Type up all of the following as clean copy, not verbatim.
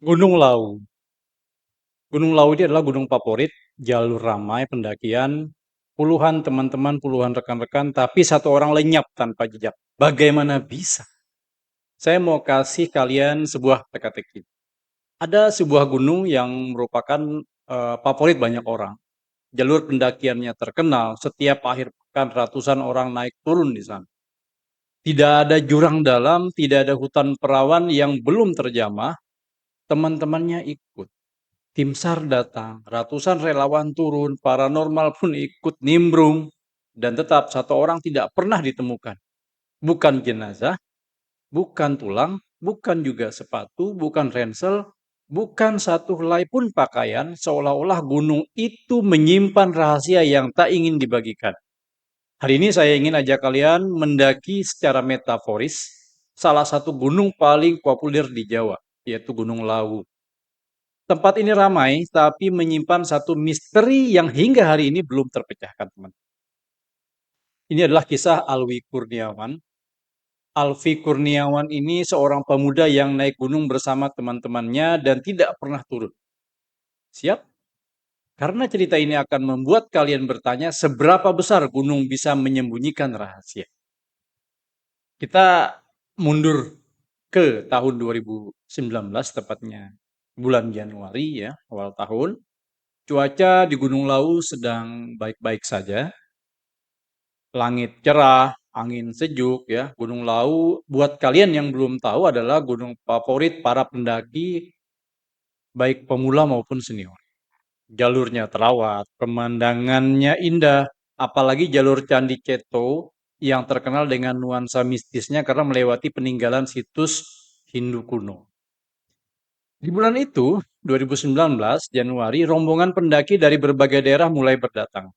Gunung Lawu. Gunung Lawu ini adalah gunung favorit, jalur ramai pendakian, puluhan teman-teman, puluhan rekan-rekan, tapi satu orang lenyap tanpa jejak. Bagaimana bisa? Saya mau kasih kalian sebuah teka-teki. Ada sebuah gunung yang merupakan favorit banyak orang. Jalur pendakiannya terkenal, setiap akhir pekan ratusan orang naik turun di sana. Tidak ada jurang dalam, tidak ada hutan perawan yang belum terjamah, teman-temannya ikut. Tim SAR datang, ratusan relawan turun, paranormal pun ikut nimbrung, dan tetap satu orang tidak pernah ditemukan. Bukan jenazah, bukan tulang, bukan juga sepatu, bukan ransel, bukan satu helai pun pakaian, seolah-olah gunung itu menyimpan rahasia yang tak ingin dibagikan. Hari ini saya ingin ajak kalian mendaki secara metaforis salah satu gunung paling populer di Jawa, yaitu Gunung Lawu. Tempat ini ramai, tapi menyimpan satu misteri yang hingga hari ini belum terpecahkan, teman. Ini adalah kisah Alwi Kurniawan. Alwi Kurniawan ini seorang pemuda yang naik gunung bersama teman-temannya dan tidak pernah turun. Siap? Karena cerita ini akan membuat kalian bertanya seberapa besar gunung bisa menyembunyikan rahasia. Kita mundur ke tahun 2019, tepatnya bulan Januari ya, awal tahun. Cuaca di Gunung Lawu sedang baik-baik saja. Langit cerah, angin sejuk ya. Gunung Lawu buat kalian yang belum tahu adalah gunung favorit para pendaki baik pemula maupun senior. Jalurnya terawat, pemandangannya indah, apalagi jalur Candi Ceto yang terkenal dengan nuansa mistisnya karena melewati peninggalan situs Hindu kuno. Di bulan itu, 2019 Januari, rombongan pendaki dari berbagai daerah mulai berdatang.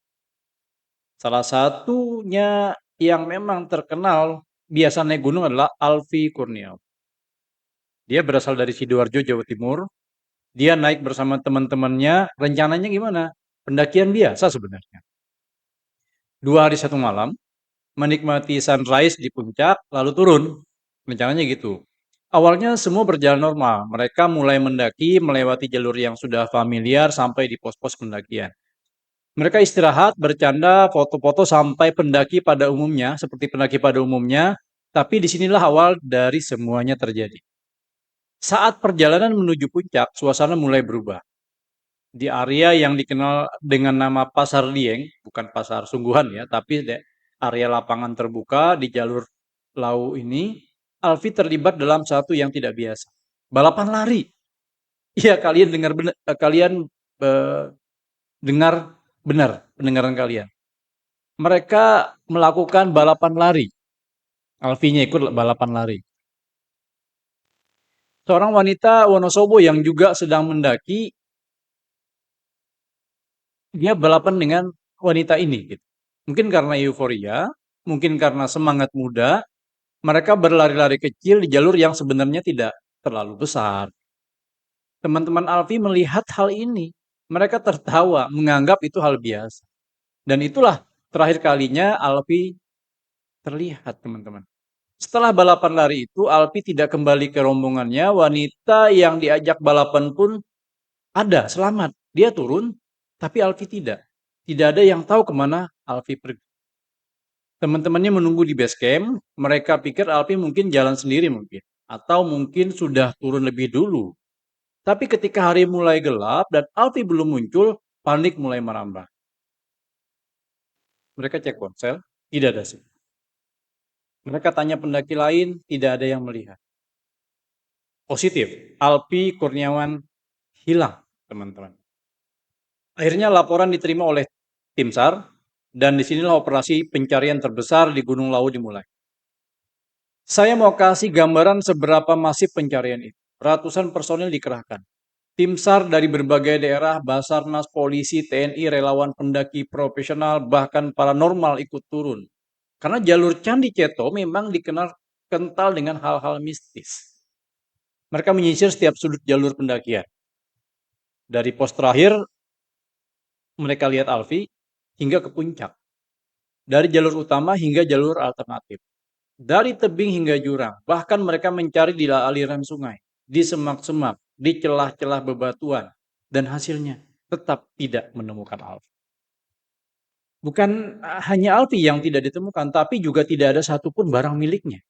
Salah satunya yang memang terkenal biasa naik gunung adalah Alvi Kurniawan. Dia berasal dari Sidoarjo, Jawa Timur. Dia naik bersama teman-temannya. Rencananya gimana? Pendakian biasa sebenarnya. 2 hari 1 malam, menikmati sunrise di puncak, lalu turun. Rencananya gitu. Awalnya semua berjalan normal. Mereka mulai mendaki, melewati jalur yang sudah familiar sampai di pos-pos pendakian. Mereka istirahat, bercanda, foto-foto sampai pendaki pada umumnya, seperti pendaki pada umumnya, tapi disinilah awal dari semuanya terjadi. Saat perjalanan menuju puncak, suasana mulai berubah. Di area yang dikenal dengan nama Pasar Dieng, bukan pasar sungguhan ya, tapi area lapangan terbuka di jalur Lau ini, Alfi terlibat dalam satu yang tidak biasa. Balapan lari. Iya, kalian dengar benar, kalian eh, dengar benar pendengaran kalian. Mereka melakukan balapan lari. Alfinya ikut balapan lari. Seorang wanita Wonosobo yang juga sedang mendaki, dia balapan dengan wanita ini. Gitu. Mungkin karena euforia, mungkin karena semangat muda, mereka berlari-lari kecil di jalur yang sebenarnya tidak terlalu besar. Teman-teman Alfi melihat hal ini. Mereka tertawa, menganggap itu hal biasa. Dan itulah terakhir kalinya Alfi terlihat, teman-teman. Setelah balapan lari itu, Alfi tidak kembali ke rombongannya. Wanita yang diajak balapan pun ada, selamat. Dia turun, tapi Alfi tidak. Tidak ada yang tahu kemana Alfi pergi. Teman-temannya menunggu di base camp. Mereka pikir Alfi mungkin jalan sendiri mungkin. Atau mungkin sudah turun lebih dulu. Tapi ketika hari mulai gelap dan Alfi belum muncul, panik mulai merambah. Mereka cek ponsel, tidak ada sih. Mereka tanya pendaki lain, tidak ada yang melihat. Positif, Alpi Kurniawan hilang, teman-teman. Akhirnya laporan diterima oleh tim SAR, dan disinilah operasi pencarian terbesar di Gunung Lawu dimulai. Saya mau kasih gambaran seberapa masif pencarian itu. Ratusan personil dikerahkan. Tim SAR dari berbagai daerah, Basarnas, polisi, TNI, relawan pendaki profesional, bahkan paranormal ikut turun. Karena jalur Candi Ceto memang dikenal kental dengan hal-hal mistis. Mereka menyisir setiap sudut jalur pendakian. Dari pos terakhir, mereka lihat Alfi hingga ke puncak. Dari jalur utama hingga jalur alternatif. Dari tebing hingga jurang. Bahkan mereka mencari di aliran sungai, di semak-semak, di celah-celah bebatuan, dan hasilnya tetap tidak menemukan Alfi. Bukan hanya Alfi yang tidak ditemukan, tapi juga tidak ada satupun barang miliknya.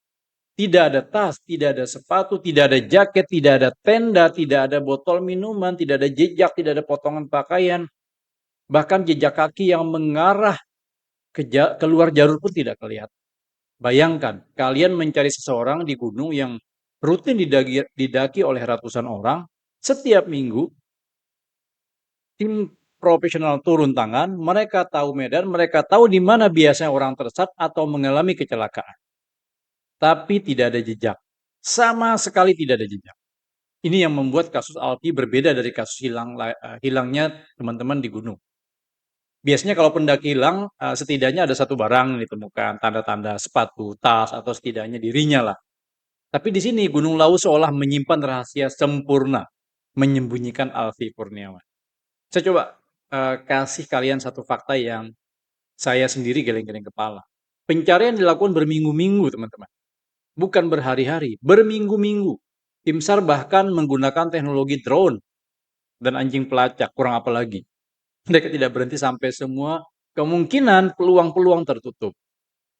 Tidak ada tas, tidak ada sepatu, tidak ada jaket, tidak ada tenda, tidak ada botol minuman, tidak ada jejak, tidak ada potongan pakaian, bahkan jejak kaki yang mengarah keluar jalur pun tidak kelihatan. Bayangkan, kalian mencari seseorang di gunung yang rutin didaki oleh ratusan orang, setiap minggu tim profesional turun tangan, mereka tahu medan, mereka tahu di mana biasanya orang tersesat atau mengalami kecelakaan. Tapi tidak ada jejak. Sama sekali tidak ada jejak. Ini yang membuat kasus Alfi berbeda dari kasus hilangnya teman-teman di gunung. Biasanya kalau pendaki hilang, setidaknya ada satu barang yang ditemukan, tanda-tanda sepatu, tas, atau setidaknya dirinya lah. Tapi di sini Gunung Lawu seolah menyimpan rahasia sempurna, menyembunyikan Alfi Kurniawan. Saya coba kasih kalian satu fakta yang saya sendiri geleng-geleng kepala. Pencarian dilakukan berminggu-minggu, teman-teman. Bukan berhari-hari, berminggu-minggu. Tim SAR bahkan menggunakan teknologi drone dan anjing pelacak, kurang apa lagi. Mereka tidak berhenti sampai semua kemungkinan peluang-peluang tertutup.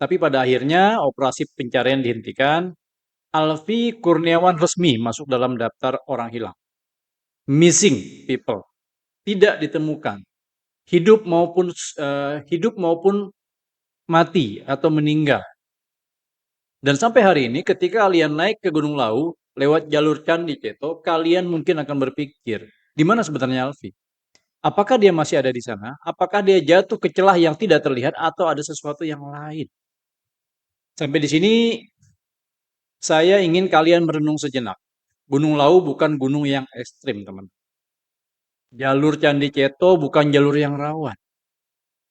Tapi pada akhirnya operasi pencarian dihentikan. Alfi Kurniawan resmi masuk dalam daftar orang hilang. Missing people. Tidak ditemukan. Hidup maupun mati atau meninggal. Dan sampai hari ini ketika kalian naik ke Gunung Lawu lewat jalur Candi Ceto, kalian mungkin akan berpikir, di mana sebenarnya Alfi? Apakah dia masih ada di sana? Apakah dia jatuh ke celah yang tidak terlihat atau ada sesuatu yang lain? Sampai di sini saya ingin kalian merenung sejenak. Gunung Lawu bukan gunung yang ekstrim, teman. Jalur Candi Ceto bukan jalur yang rawan.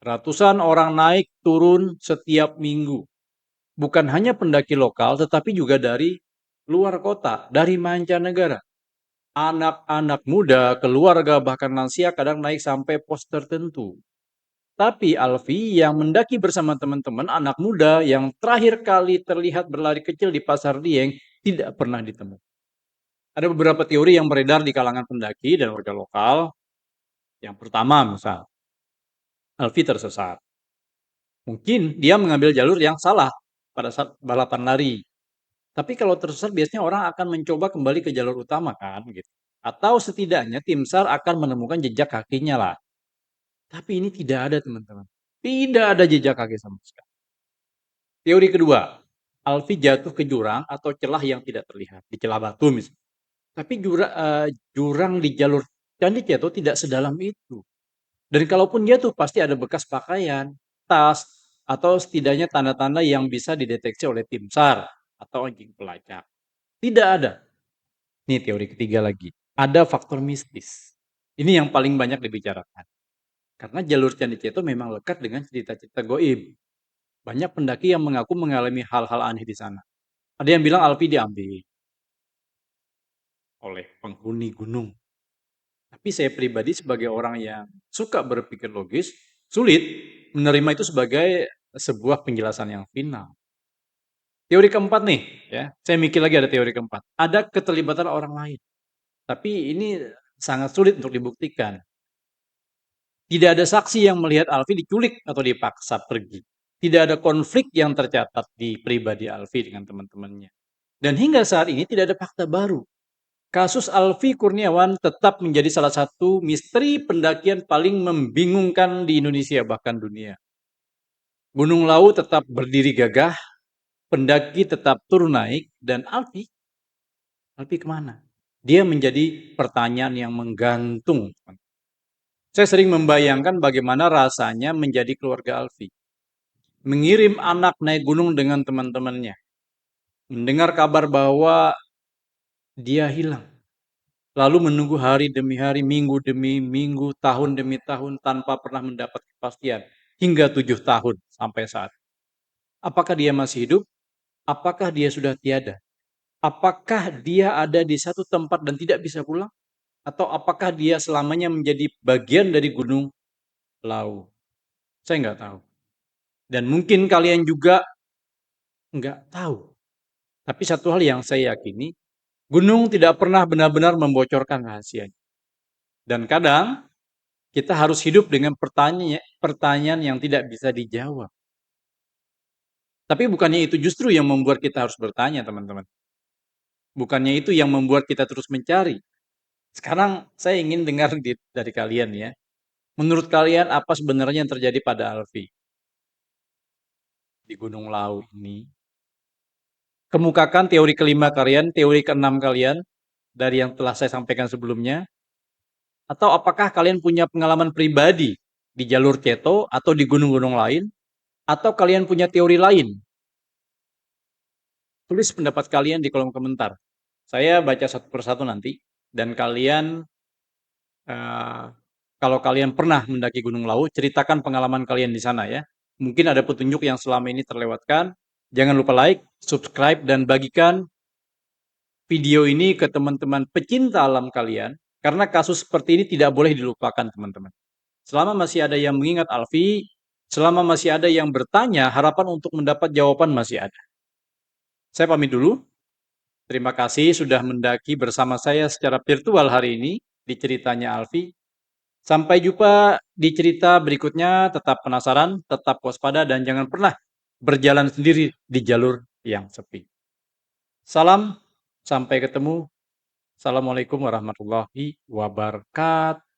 Ratusan orang naik turun setiap minggu. Bukan hanya pendaki lokal, tetapi juga dari luar kota, dari mancanegara. Anak-anak muda, keluarga, bahkan lansia kadang naik sampai pos tertentu. Tapi Alfi yang mendaki bersama teman-teman anak muda yang terakhir kali terlihat berlari kecil di Pasar Dieng tidak pernah ditemukan. Ada beberapa teori yang beredar di kalangan pendaki dan warga lokal. Yang pertama misal, Alfi tersesat. Mungkin dia mengambil jalur yang salah pada saat balapan lari. Tapi kalau tersesat biasanya orang akan mencoba kembali ke jalur utama kan gitu. Atau setidaknya tim SAR akan menemukan jejak kakinya lah. Tapi ini tidak ada teman-teman. Tidak ada jejak kaki sama sekali. Teori kedua, Alfi jatuh ke jurang atau celah yang tidak terlihat. Di celah batu misalnya. Tapi jurang di jalur Candi Ceto tidak sedalam itu. Dan kalaupun jatuh pasti ada bekas pakaian, tas, atau setidaknya tanda-tanda yang bisa dideteksi oleh tim SAR atau anjing pelacak. Tidak ada. Ini teori ketiga lagi. Ada faktor mistis. Ini yang paling banyak dibicarakan. Karena jalur Candi Ceto memang lekat dengan cerita-cerita goib. Banyak pendaki yang mengaku mengalami hal-hal aneh di sana. Ada yang bilang Alfi diambil oleh penghuni gunung. Tapi saya pribadi sebagai orang yang suka berpikir logis, sulit menerima itu sebagai sebuah penjelasan yang final. Teori keempat nih, ya. Saya mikir lagi ada teori keempat. Ada keterlibatan orang lain. Tapi ini sangat sulit untuk dibuktikan. Tidak ada saksi yang melihat Alfi diculik atau dipaksa pergi. Tidak ada konflik yang tercatat di pribadi Alfi dengan teman-temannya. Dan hingga saat ini tidak ada fakta baru. Kasus Alfi Kurniawan tetap menjadi salah satu misteri pendakian paling membingungkan di Indonesia bahkan dunia. Gunung Lawu tetap berdiri gagah, pendaki tetap turun naik, dan Alfi kemana? Dia menjadi pertanyaan yang menggantung. Saya sering membayangkan bagaimana rasanya menjadi keluarga Alfi. Mengirim anak naik gunung dengan teman-temannya. Mendengar kabar bahwa dia hilang. Lalu menunggu hari demi hari, minggu demi minggu, tahun demi tahun tanpa pernah mendapat kepastian. Hingga 7 tahun sampai saat. Apakah dia masih hidup? Apakah dia sudah tiada? Apakah dia ada di satu tempat dan tidak bisa pulang? Atau apakah dia selamanya menjadi bagian dari Gunung Lawu? Saya nggak tahu. Dan mungkin kalian juga nggak tahu. Tapi satu hal yang saya yakini, Gunung tidak pernah benar-benar membocorkan rahasianya. Dan kadang kita harus hidup dengan pertanyaan yang tidak bisa dijawab. Tapi bukannya itu justru yang membuat kita harus bertanya, teman-teman. Bukannya itu yang membuat kita terus mencari. Sekarang saya ingin dengar dari kalian ya. Menurut kalian apa sebenarnya yang terjadi pada Alfi di Gunung Lau ini? Kemukakan teori kelima kalian, teori keenam kalian dari yang telah saya sampaikan sebelumnya. Atau apakah kalian punya pengalaman pribadi di jalur Ceto atau di gunung-gunung lain? Atau kalian punya teori lain? Tulis pendapat kalian di kolom komentar. Saya baca satu persatu nanti. Dan kalian, uh, kalau kalian pernah mendaki Gunung Lawu, ceritakan pengalaman kalian di sana ya. Mungkin ada petunjuk yang selama ini terlewatkan. Jangan lupa like, subscribe, dan bagikan video ini ke teman-teman pecinta alam kalian. Karena kasus seperti ini tidak boleh dilupakan, teman-teman. Selama masih ada yang mengingat Alfi, selama masih ada yang bertanya, harapan untuk mendapat jawaban masih ada. Saya pamit dulu. Terima kasih sudah mendaki bersama saya secara virtual hari ini di ceritanya Alfi. Sampai jumpa di cerita berikutnya. Tetap penasaran, tetap waspada, dan jangan pernah berjalan sendiri di jalur yang sepi. Salam, sampai ketemu. Assalamualaikum warahmatullahi wabarakatuh.